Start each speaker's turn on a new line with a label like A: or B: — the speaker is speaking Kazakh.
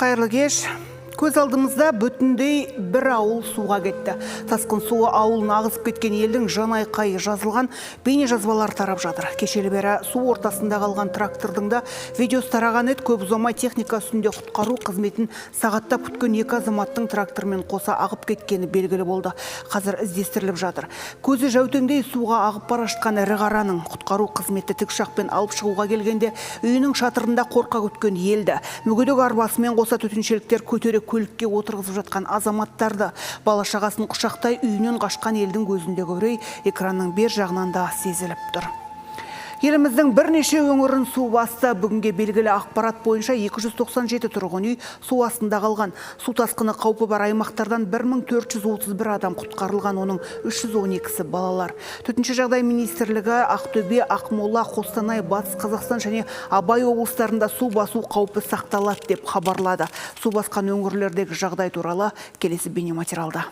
A: Қайырлы кеш. Көз алдымызда бүтіндей бір ауыл суға кетті. Тасқын суы ауылын ағызып кеткен елдің жан айқайы жазылған бейне жазбалар тарап жатыр. Кешелі бері су ортасында қалған трактордың да видеосы тараған еді. Көп ұзамай техника үстінде құтқару қызметін сағаттап күткен екі азаматтың трактормен қоса ағып кеткені белгілі болды. Қазір іздестіріліп жатыр. Көзі жәутеңдей суға ағып бара жатқан ірі қараның құтқару қызметі тікұшақпен алып шығуға келгенде үйінің шатырында қорқа күткен елді. Мүгедек арбасымен қоса төтеншеліктер көтере көлікке отырғызып жатқан азаматтарды, бала шағасын құшақтай үйінен қашқан елдің көзіндегі үрей экранның бер жағынан да сезіліп тұр. Еліміздің бірнеше өңірін су басты. Бүгінге белгілі ақпарат бойынша 297 тұрғын үй су астында қалған. Су тасқыны қаупі бар аймақтардан 1431 адам құтқарылған, оның 312-сі балалар. Төтенше жағдай министрлігі Ақтөбе, Ақмола, Қостанай, Батыс Қазақстан және Абай облыстарында су басу қаупі сақталады деп хабарлады. Су басқан өңірлердегі жағдай туралы келесі бейнематериалда.